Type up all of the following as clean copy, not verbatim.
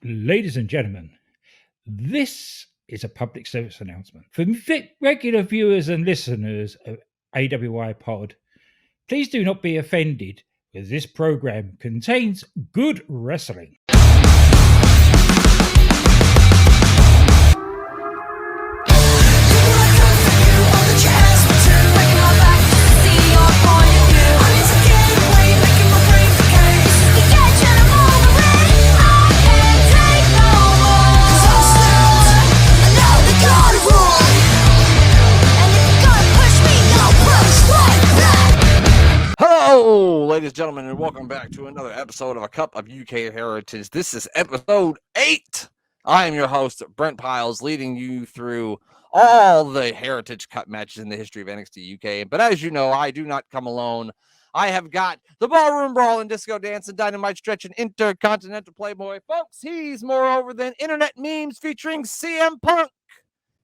Ladies and gentlemen, this is a public service announcement. For regular viewers and listeners of AWI Pod, please do not be offended, as this program contains good wrestling. Hello, ladies and gentlemen, and welcome back to another episode of A Cup of UK Heritage. This is episode 8. I am your host, Brent Piles, leading you through all the Heritage Cup matches in the history of NXT UK. But as you know, I do not come alone. I have got the Ballroom Brawl and Disco Dance and Dynamite Stretch and Intercontinental Playboy. Folks, he's more over than internet memes featuring CM Punk.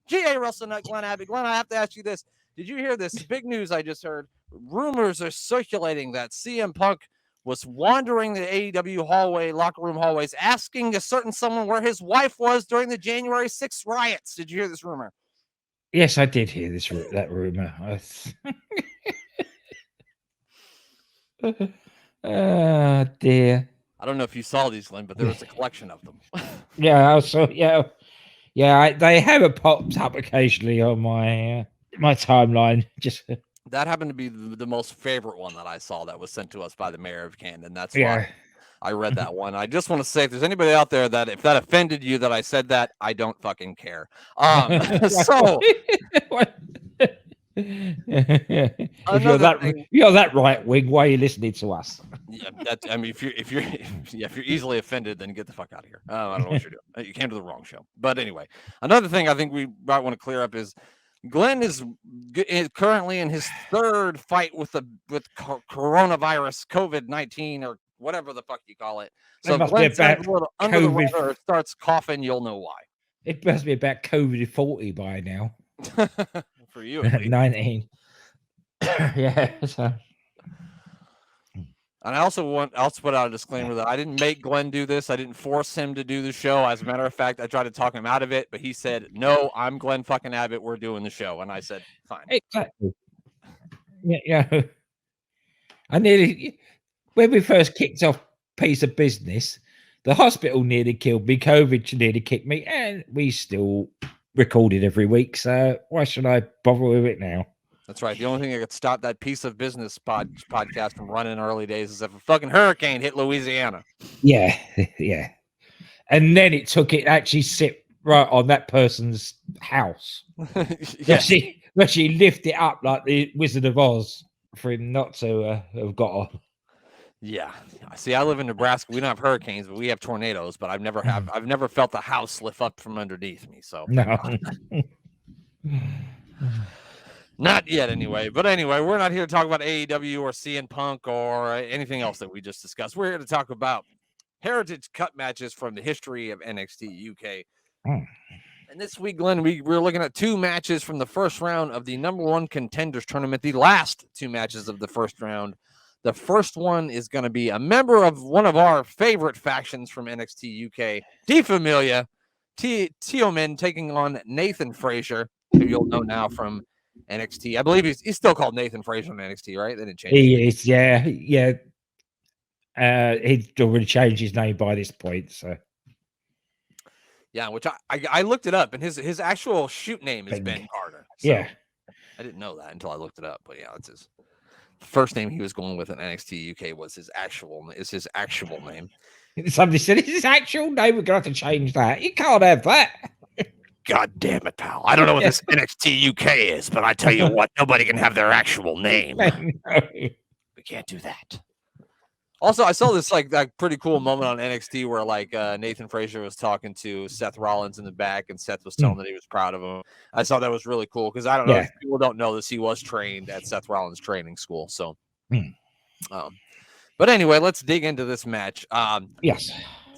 G.A. Russell Nut, Glenn Abbey. Glenn, I have to ask you this. Did you hear this big news I just heard? Rumors are circulating that CM Punk was wandering the AEW locker room hallways, asking a certain someone where his wife was during the January 6th riots. Did you hear this rumor? Yes, I did hear that rumor. Oh dear. I don't know if you saw these, Glenn, but there was a collection of them. Yeah, also, yeah. They have popped up occasionally on my timeline. Just that happened to be the most favorite one that I saw that was sent to us by the mayor of Camden. That's why yeah. I read that one. I just want to say, if there's anybody out there that if that offended you that I said that, I don't fucking care. So if you're that right wing, why are you listening to us? Yeah, I mean, if you're easily offended, then get the fuck out of here. I don't know what you're doing. You came to the wrong show. But anyway, another thing I think we might want to clear up is Glenn is currently in his third fight with coronavirus, COVID-19, or whatever the fuck you call it. So if Glenn sounds a little under the weather or starts coughing, you'll know why. It must be about COVID-40 by now. For you, 19. Yeah. So. And I also want to put out a disclaimer that I didn't make Glenn do this. I didn't force him to do the show. As a matter of fact, I tried to talk him out of it, but he said, "No, I'm Glenn fucking Abbott. We're doing the show." And I said, "Fine." Exactly. Yeah. I nearly, when we first kicked off Piece of Business, the hospital nearly killed me. COVID nearly kicked me, and we still recorded every week. So why should I bother with it now? That's right. The only thing that could stop that Piece of Business podcast from running in early days is if a fucking hurricane hit Louisiana. Yeah. And then it took it actually sit right on that person's house. Yeah. Where she lifted it up like the Wizard of Oz for him not to have got on. Yeah. See, I live in Nebraska. We don't have hurricanes, but we have tornadoes. But I've never felt the house lift up from underneath me. So no. Not yet, anyway. But anyway, we're not here to talk about AEW or CM Punk or anything else that we just discussed. We're here to talk about Heritage Cup matches from the history of NXT UK. And this week, Glenn, we're looking at 2 matches from the first round of the #1 Contenders tournament, the last 2 matches of the first round. The first one is going to be a member of one of our favorite factions from NXT UK, De Familia, Teoman, taking on Nathan Frazer, who you'll know now from NXT. I believe he's still called Nathan Frazer on NXT, right? They didn't change. He is, yeah. He'd already changed his name by this point, so. Yeah, which I looked it up, and his actual shoot name is Ben Carter. So yeah, I didn't know that until I looked it up. But yeah, that's his first name he was going with in NXT UK was his actual name. Somebody said it's his actual name. We're gonna have to change that. You can't have that. God damn it, pal. I don't know what this NXT UK is, but I tell you what, nobody can have their actual name. No. We can't do that. Also, I saw this like that pretty cool moment on NXT where like Nathan Frazer was talking to Seth Rollins in the back, and Seth was telling that he was proud of him. I thought that was really cool because I don't know if people don't know this. He was trained at Seth Rollins training school. So, but anyway, let's dig into this match. Yes.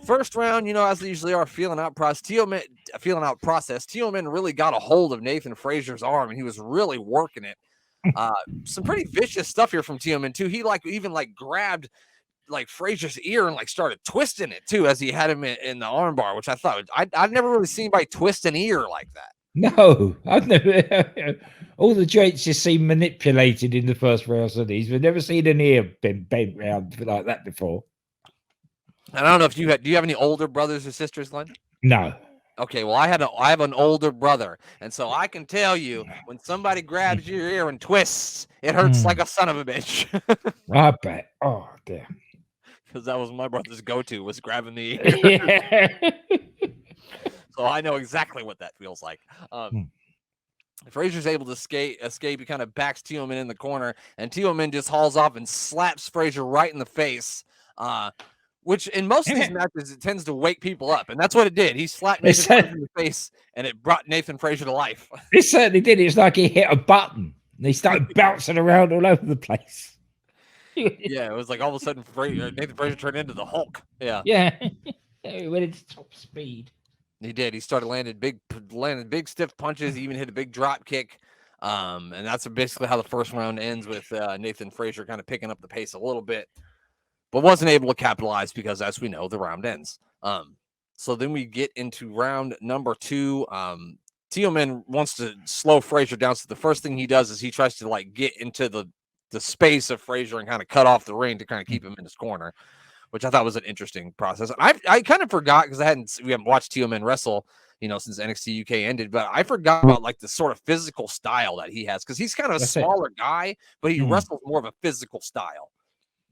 First round, as they usually are, feeling out process. Teoman really got a hold of Nathan Frazer's arm, and he was really working it. Some pretty vicious stuff here from Teoman too. He even grabbed like Frazier's ear and like started twisting it too as he had him in the armbar, which I thought I've never really seen anybody twist an ear like that. No, I've never. All the joints just seem manipulated in the first round of these. We've never seen an ear bent round like that before. And I don't know if do you have any older brothers or sisters, Glenn? No. Okay, well, I have an older brother, and so I can tell you when somebody grabs your ear and twists, it hurts like a son of a bitch. I bet. Oh dear. Because that was my brother's go-to, was grabbing the ear. Yeah. So I know exactly what that feels like. Frazier's able to escape. He kind of backs Teoman in the corner, and Teoman just hauls off and slaps Frazier right in the face. Which in most of these matches, it tends to wake people up, and that's what it did. He slapped Nathan Frazer in the face, and it brought Nathan Frazer to life. It certainly did. It's like he hit a button, and he started bouncing around all over the place. Yeah, it was like all of a sudden Nathan Frazer turned into the Hulk. Yeah. He went into top speed. He did. He started landing big stiff punches. He even hit a big drop kick. And that's basically how the first round ends, with Nathan Frazer kind of picking up the pace a little bit, but wasn't able to capitalize because, as we know, the round ends. So then we get into round number 2. Teoman wants to slow Frazer down. So the first thing he does is he tries to like get into the space of Frazer and kind of cut off the ring to kind of keep him in his corner, which I thought was an interesting process. And I kind of forgot, because we haven't watched Teoman wrestle, since NXT UK ended, but I forgot about like the sort of physical style that he has, because he's kind of a smaller guy, but he wrestles more of a physical style.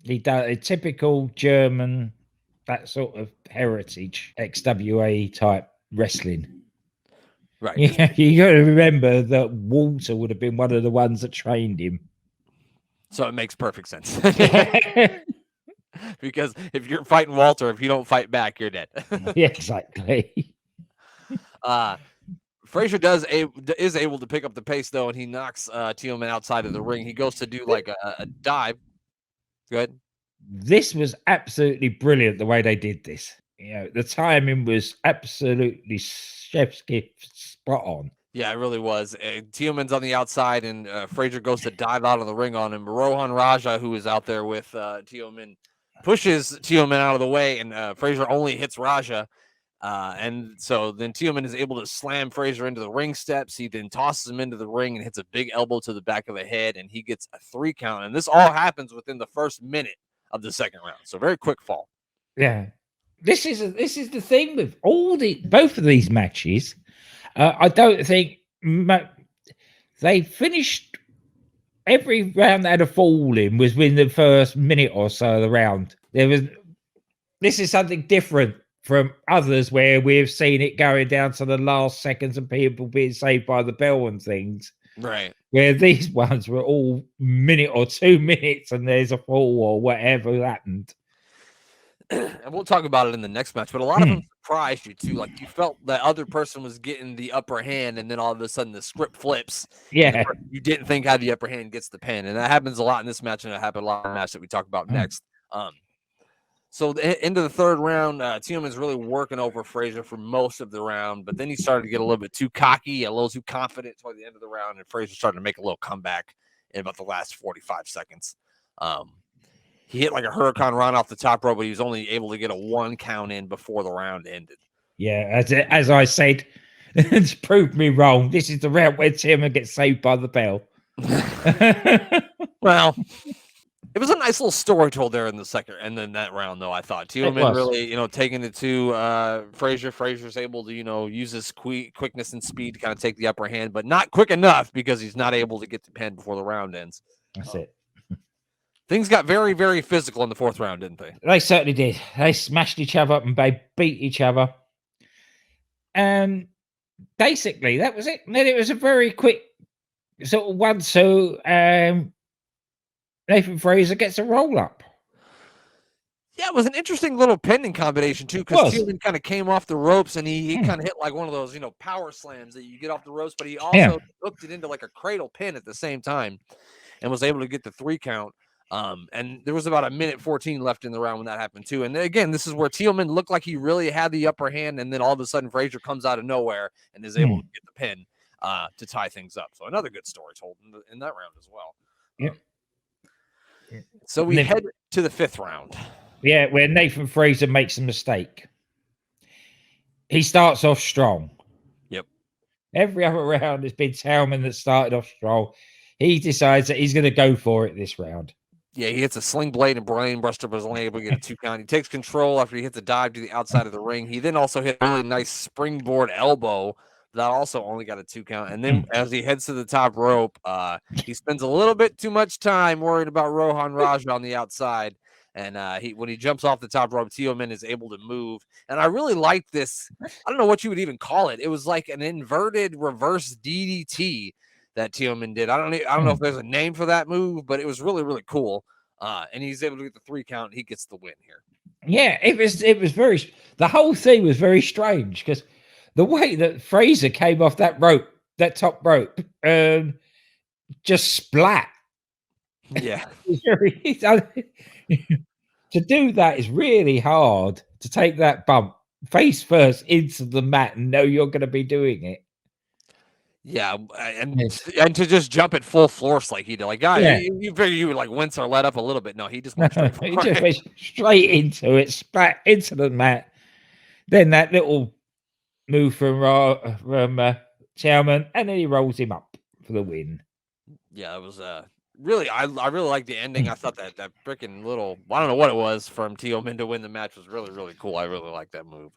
He does a typical German, that sort of heritage, XWA type wrestling. Right. Yeah, you got to remember that Walter would have been one of the ones that trained him. So it makes perfect sense. Because if you're fighting Walter, if you don't fight back, you're dead. Yeah, exactly. Frazer is able to pick up the pace, though, and he knocks Teoman outside of the ring. He goes to do like a dive. Good. This was absolutely brilliant, the way they did this. The timing was absolutely chef's kiss, spot on. Yeah, it really was. Teoman's on the outside, and Frazer goes to dive out of the ring on him. Rohan Raja, who is out there with Teoman, pushes Teoman out of the way, and Frazer only hits Raja. And so then Teoman is able to slam Frazer into the ring steps. He then tosses him into the ring and hits a big elbow to the back of the head, and he gets a 3 count. And this all happens within the first minute of the second round. So very quick fall. Yeah. This is the thing with both of these matches. I don't think they finished every round that had a fall in was within the first minute or so of the round. This is something different from others where we've seen it going down to the last seconds and people being saved by the bell and things. Right. Where these ones were all minute or 2 minutes and there's a fall or whatever happened. And we'll talk about it in the next match, but a lot of them surprised you too. Like you felt the other person was getting the upper hand, and then all of a sudden the script flips. Yeah. You didn't think had the upper hand gets the pin, and that happens a lot in this match, and it happened a lot in the match that we talk about next. So into the third round, Teoman's really working over Frazer for most of the round, but then he started to get a little bit too cocky, a little too confident toward the end of the round, and Frazer started to make a little comeback in about the last 45 seconds. He hit like a hurricane run off the top rope, but he was only able to get a 1 count in before the round ended. Yeah, as I said, it's proved me wrong. This is the round where Teoman gets saved by the bell. Well, it was a nice little story told there in the second, and then that round, though, I thought Teoman really, taking it to Frazer. Frazier's able to, use his quickness and speed to kind of take the upper hand, but not quick enough because he's not able to get the pin before the round ends. That's it. Things got very, very physical in the fourth round, didn't they? They certainly did. They smashed each other up and they beat each other. And basically, that was it. And then it was a very quick sort of 1-2. Nathan Frazer gets a roll up. Yeah, it was an interesting little pending combination, too, because Teoman kind of came off the ropes and he kind of hit like one of those, power slams that you get off the ropes, but he also hooked it into like a cradle pin at the same time and was able to get the 3 count. And there was about 1:14 left in the round when that happened too. And again, this is where Teoman looked like he really had the upper hand, and then all of a sudden Frazer comes out of nowhere and is able to get the pin to tie things up. So another good story told in that round as well. Yep. So we head to the 5th round. Yeah, where Nathan Frazer makes a mistake. He starts off strong. Yep. Every other round, it's been Teoman that started off strong. He decides that he's going to go for it this round. Yeah, he hits a sling blade and brain buster, but was only able to get a 2 count. He takes control after he hits a dive to the outside of the ring. He then also hit a really nice springboard elbow that also only got a 2 count. And then as he heads to the top rope, he spends a little bit too much time worried about Rohan Raja on the outside. And when he jumps off the top rope, Teoman is able to move. And I really like this. I don't know what you would even call it. It was like an inverted reverse DDT that Teoman did. I don't know if there's a name for that move, but it was really, really cool. And he's able to get the 3 count. He gets the win here. Yeah, it was very. The whole thing was very strange because the way that Frazer came off that top rope, just splat. Yeah. To do that is really hard. To take that bump face first into the mat and know you're going to be doing it. Yeah, and to just jump at full force like he did, like you figure you would like wince or let up a little bit. No, he just went straight. He just went straight into it, spat into the mat. Then that little move from Teoman, and then he rolls him up for the win. Yeah, it was really I really like the ending. I thought that freaking little I don't know what it was from Teoman to win the match was really, really cool. I really like that move.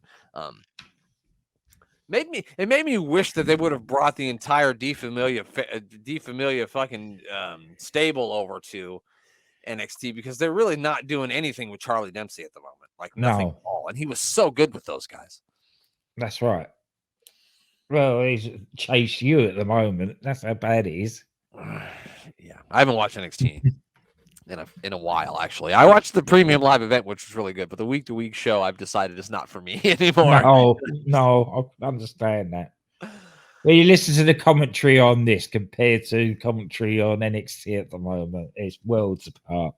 It made me wish that they would have brought the entire De Familia fucking stable over to NXT because they're really not doing anything with Charlie Dempsey at the moment, like nothing at all. And he was so good with those guys. That's right. Well, he's Chase U at the moment. That's how bad it is. Yeah, I haven't watched NXT in a while. Actually, I watched the premium live event, which was really good, but the week to week show I've decided is not for me anymore. No, I understand that. Well, you listen to the commentary on this compared to commentary on NXT at the moment. It's worlds apart.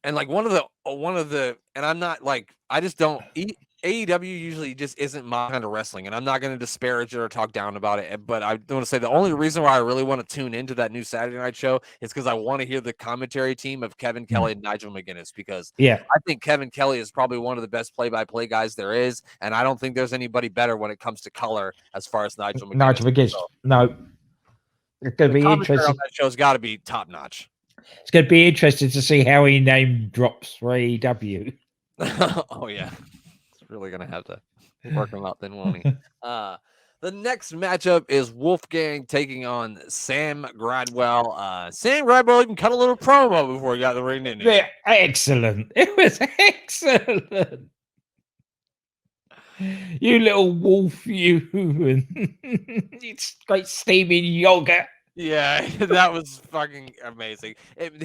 And like one of the, and I'm not like I just don't eat. AEW usually just isn't my kind of wrestling, and I'm not going to disparage it or talk down about it. But I want to say the only reason why I really want to tune into that new Saturday night show is because I want to hear the commentary team of Kevin Kelly and Nigel McGuinness, because I think Kevin Kelly is probably one of the best play-by-play guys there is, and I don't think there's anybody better when it comes to color as far as Nigel McGuinness. So, no, it's going to be interesting. That show's got to be top-notch. It's going to be interesting to see how he name drops for AEW. Oh yeah. Really gonna have to work him out then, won't he? The next matchup is Wolfgang taking on Sam Gradwell. Sam Gradwell even cut a little promo before he got the ring, didn't he? Yeah, excellent. It was excellent. You little wolf, you it's great steaming yogurt. Yeah, that was fucking amazing.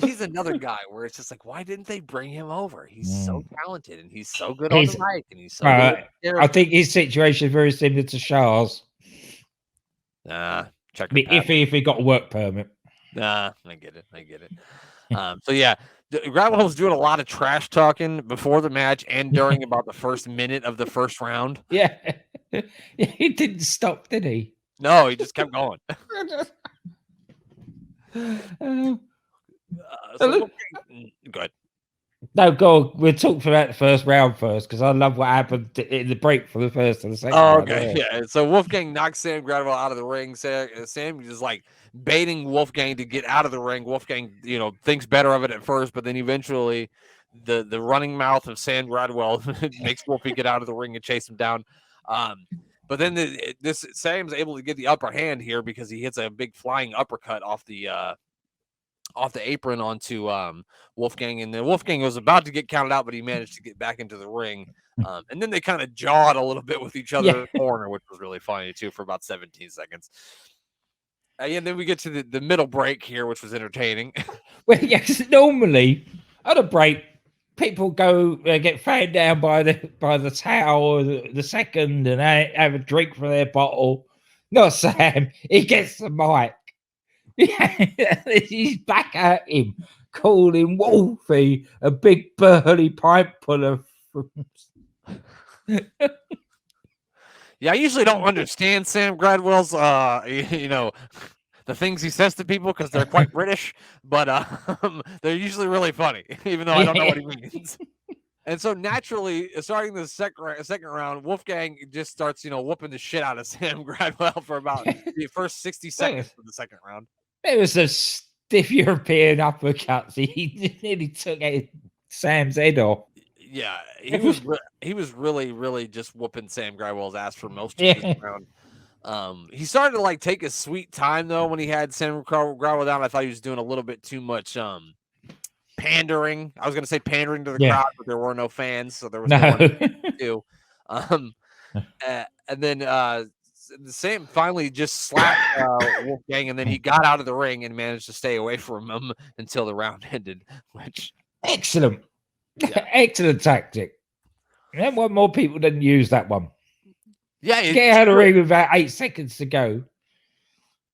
He's another guy where it's just like, why didn't they bring him over? He's so talented and he's so good on the mic and he's so good. I think his situation is very similar to Shah's. Check if he got a work permit. I get it. So yeah, Gradwell was doing a lot of trash talking before the match and during about the first minute of the first round. Yeah, he didn't stop, did he? No, he just kept going. Good. No, go. We'll talk about the first round first because I love what happened in the break for the first and the second. Oh, okay, yeah. So Wolfgang knocks Sam Gradwell out of the ring. Sam is like baiting Wolfgang to get out of the ring. Wolfgang, thinks better of it at first, but then eventually, the running mouth of Sam Gradwell makes Wolfie get out of the ring and chase him down. But then Sam's able to get the upper hand here because he hits a big flying uppercut off the apron onto Wolfgang, and then Wolfgang was about to get counted out, but he managed to get back into the ring. And then they kind of jawed a little bit with each other in the corner, which was really funny too, for about 17 seconds. And then we get to the middle break here, which was entertaining. Well, yes, normally at a break, people go get fanned down by the towel or the second and have a drink from their bottle. Not Sam. He gets the mic. He's back at him, calling Wolfie a big burly pipe puller. Yeah, I usually don't understand Sam Gradwell's, the things he says to people because they're quite British, but they're usually really funny, even though I don't know what he means. And so naturally, starting the second round, Wolfgang just starts, whooping the shit out of Sam Gradwell for about the first 60 seconds of the second round. It was a stiff European uppercuts. He nearly took Sam's head off. Yeah, he was really, really just whooping Sam Gradwell's ass for most of this round. He started to take his sweet time though when he had Sam Gradwell down. I thought he was doing a little bit too much pandering. I was going to say pandering to the crowd, but there were no fans, so there was no one to do. And then Sam finally just slapped Wolfgang, and then he got out of the ring and managed to stay away from him until the round ended. Which excellent, excellent tactic. And what more people didn't use that one? Yeah, get out of the ring with about 8 seconds to go.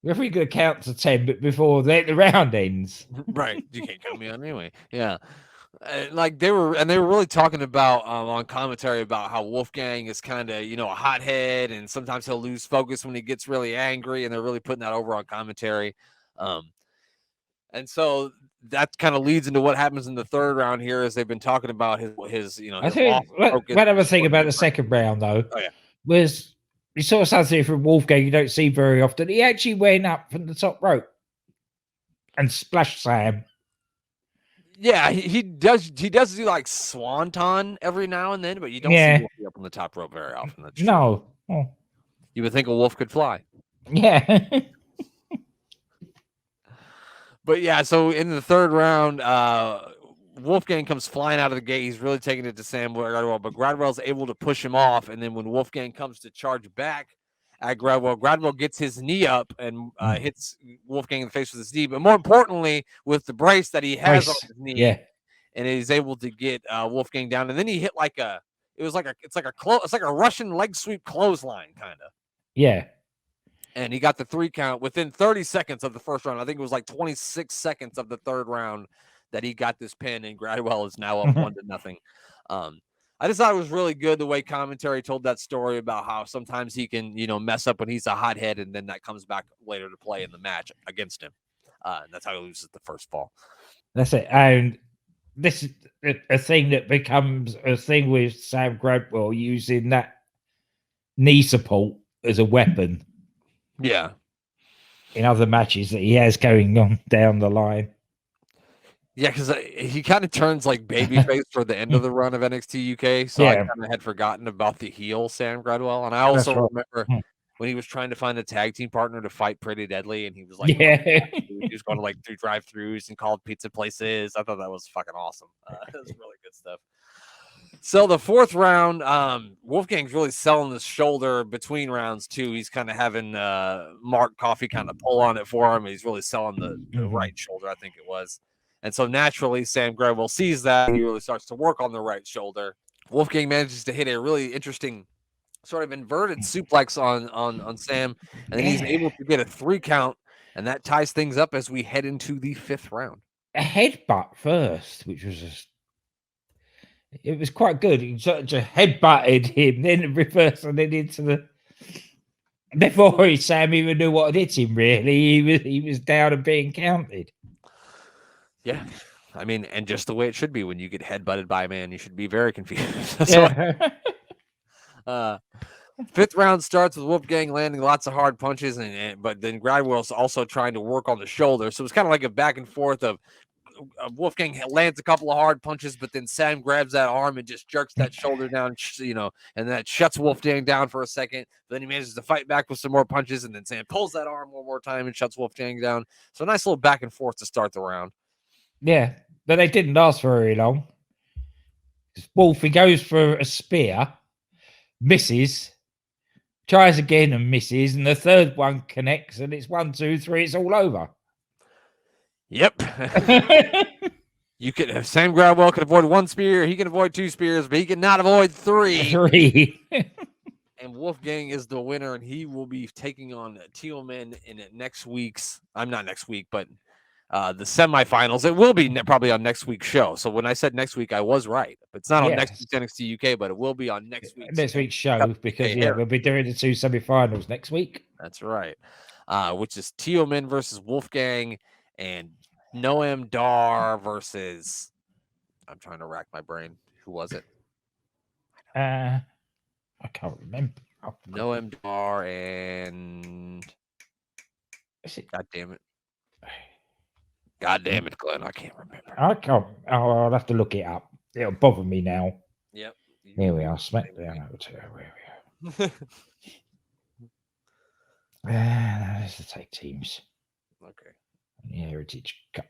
If we could count to 10, but before the round ends, right? You can't count me on anyway. Yeah. They were really talking about on commentary about how Wolfgang is kind of a hothead, and sometimes he'll lose focus when he gets really angry, and they're really putting that over on commentary. And so that kind of leads into what happens in the third round here, as they've been talking about his I think one other thing about the second round though was you saw something from Wolfgang you don't see very often. He actually went up from the top rope and splashed Sam. Yeah, he does do like swanton every now and then, but you don't see Wolfie up on the top rope very often. That's true. No. You would think a wolf could fly. Yeah. But yeah, so in the third round, Wolfgang comes flying out of the gate. He's really taking it to Sam Gradwell, but Gradwell's able to push him off. And then when Wolfgang comes to charge back at Gradwell gets his knee up and hits Wolfgang in the face with his knee. But more importantly, with the brace that he has on his knee, and he's able to get Wolfgang down. And then he hit it's like a Russian leg sweep clothesline kind of. Yeah. And he got the 3 count within 30 seconds of the first round. I think it was like 26 seconds of the third round that he got this pin, and Gradwell is now up 1-0. I just thought it was really good the way commentary told that story about how sometimes he can, mess up when he's a hothead, and then that comes back later to play in the match against him. And that's how he loses the first fall. That's it. And this is a thing that becomes a thing with Sam Gradwell using that knee support as a weapon. Yeah. In other matches that he has going on down the line. Yeah, because he kind of turns like babyface for the end of the run of NXT UK. So I kind of had forgotten about the heel Sam Gradwell. And I also remember when he was trying to find a tag team partner to fight Pretty Deadly, and he was like, he was going to through drive-thrus and called pizza places. I thought that was fucking awesome. It was really good stuff. So the fourth round, Wolfgang's really selling the shoulder between rounds too. He's kind of having Mark Coffey kind of pull on it for him. He's really selling the right shoulder, I think it was. And so naturally, Sam Gradwell sees that. He really starts to work on the right shoulder. Wolfgang manages to hit a really interesting sort of inverted suplex on Sam, and then he's able to get a 3 count, and that ties things up as we head into the 5th round. A headbutt first, which was just... It was quite good. He sort of just headbutted him, then reversed, and then into the... Before Sam even knew what had hit him, really, he was down and being counted. Yeah, I mean, and just the way it should be when you get headbutted by a man, you should be very confused. Fifth round starts with Wolfgang landing lots of hard punches, but then Gradwell's also trying to work on the shoulder. So it's kind of like a back and forth of Wolfgang lands a couple of hard punches, but then Sam grabs that arm and just jerks that shoulder down, and that shuts Wolfgang down for a second. Then he manages to fight back with some more punches, and then Sam pulls that arm one more time and shuts Wolfgang down. So a nice little back and forth to start the round. Yeah, but they didn't last very long. Wolfie goes for a spear, misses, tries again and misses, and the third one connects, and it's 1, 2, 3, it's all over. Yep. You could Sam Gradwell could avoid 1 spear, he can avoid 2 spears, but he cannot avoid 3. And Wolfgang is the winner, and he will be taking on Teoman in next week's. I'm not next week, but the semifinals. It will be probably on next week's show. So when I said next week, I was right. It's not on next week's NXT UK, but it will be on next week's show because we'll be doing the 2 semifinals next week. That's right. Which is Teoman versus Wolfgang and Noam Dar versus. I'm trying to rack my brain. Who was it? I can't remember. Noam Dar and God damn it. God damn it, Glenn. I can't remember. I can't. Oh, I'll have to look it up. It'll bother me now. Yep. Here we are. SmackDown. Where we are. There's the tag teams. Okay. The Heritage Cup.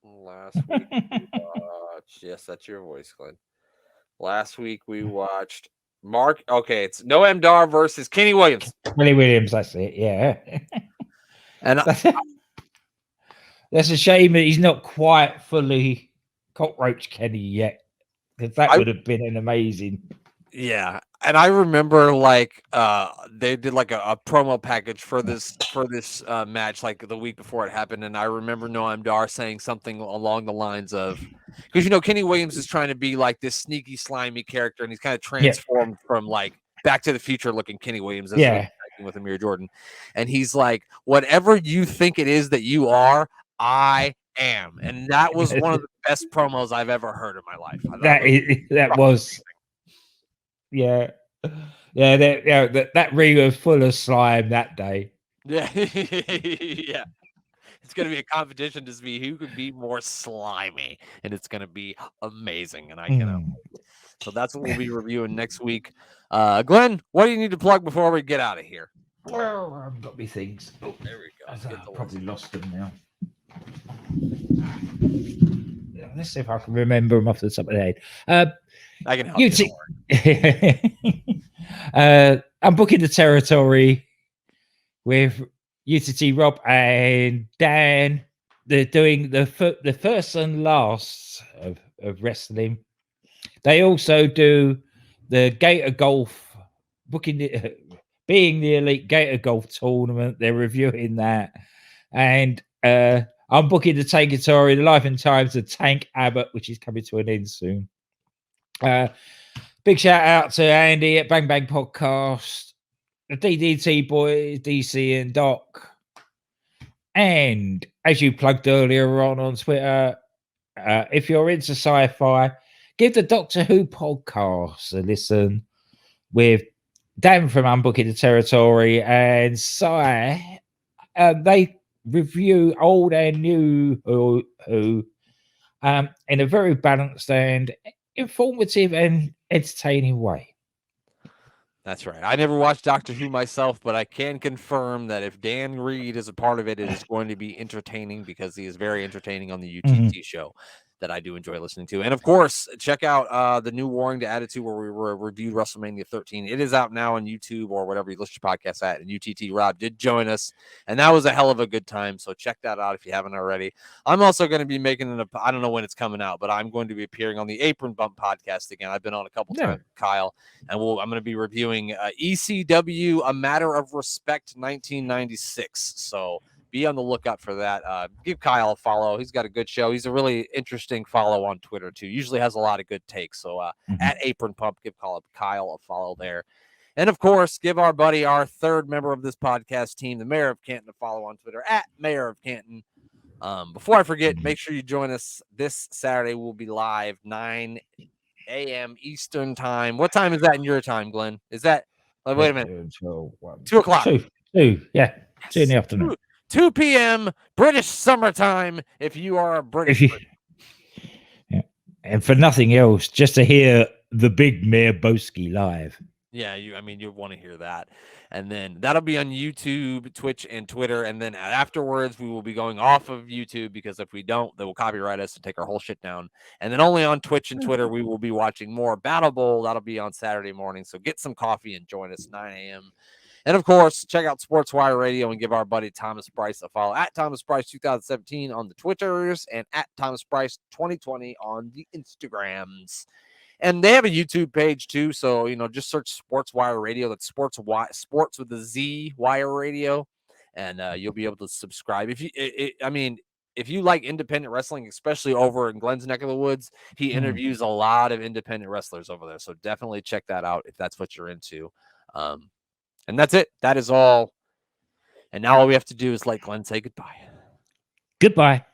Last week we watched. Yes, that's your voice, Glenn. Last week we watched Mark. Okay, it's Noam Dar versus Kenny Williams. Kenny Williams, that's it. Yeah. And that's a shame that he's not quite fully cockroach Kenny yet, because that would have been an amazing. Yeah, and I remember like they did like a promo package for this match like the week before it happened, and I remember Noam Dar saying something along the lines of, because Kenny Williams is trying to be like this sneaky, slimy character, and he's kind of transformed from like Back to the Future looking Kenny Williams as with Amir Jordan, and he's like, whatever you think it is that you are, I am, and that was one of the best promos I've ever heard in my life. That was. Yeah, that ring was full of slime that day. Yeah, yeah. It's going to be a competition to see who could be more slimy, and it's going to be amazing. And I cannot wait. So that's what we'll be reviewing next week. Glenn, what do you need to plug before we get out of here? Well, I've got me things. Oh, there we go. I've probably lost them now. Let's see if I can remember them off the top of the head. I can help you. I'm booking the territory with UTT Rob and Dan. They're doing the first and last of wrestling. They also do the Gator Golf, being the Elite Gator Golf tournament. They're reviewing that. And I'm booking the territory, the Life and Times of Tank Abbott, which is coming to an end soon. Big shout out to Andy at Bang Bang Podcast, the DDT boys, DC and Doc. And as you plugged earlier on Twitter, if you're into sci-fi, give the Doctor Who podcast a listen with Dan from Unbooking the Territory and Sci. They review old and new Who in a very balanced and informative and entertaining way. That's right. I never watched Doctor Who myself, but I can confirm that if Dan Reed is a part of it, it is going to be entertaining, because he is very entertaining on the UTT show that I do enjoy listening to. And of course, check out the new Warring to Attitude, where we reviewed WrestleMania 13. It is out now on YouTube or whatever you listen to podcasts at. And UTT Rob did join us, and that was a hell of a good time. So check that out if you haven't already. I'm also going to be making I don't know when it's coming out, but I'm going to be appearing on the Apron Bump podcast again. I've been on a couple times with Kyle, and I'm going to be reviewing ECW A Matter of Respect 1996. So be on the lookout for that. Give Kyle a follow. He's got a good show. He's a really interesting follow on Twitter too. Usually has a lot of good takes. So at Apron Pump, give Kyle a follow there. And of course, give our buddy, our third member of this podcast team, the Mayor of Canton, a follow on Twitter at Mayor of Canton. Before I forget, make sure you join us this Saturday. We'll be live 9 a.m. Eastern time. What time is that in your time, Glenn? Is that wait a minute? 2 o'clock. 2, yeah. 2 in the afternoon. 2 p.m. British summertime, if you are a British. Yeah. And for nothing else, just to hear the big Mayor Boski live. Yeah, you want to hear that. And then that'll be on YouTube, Twitch, and Twitter. And then afterwards, we will be going off of YouTube, because if we don't, they will copyright us and take our whole shit down. And then only on Twitch and Twitter, we will be watching more Battle Bowl. That'll be on Saturday morning. So get some coffee and join us 9 a.m. And of course, check out Sports Wire Radio and give our buddy Thomas Bryce a follow at Thomas Bryce 2017 on the Twitters and at Thomas Bryce 2020 on the Instagrams. And they have a YouTube page too. So, just search Sports Wire Radio. That's Sports with a Z, Wire Radio. And you'll be able to subscribe. If you like independent wrestling, especially over in Glenn's neck of the woods, he interviews a lot of independent wrestlers over there. So definitely check that out if that's what you're into. And that's it. That is all. And now all we have to do is let Glenn say goodbye. Goodbye.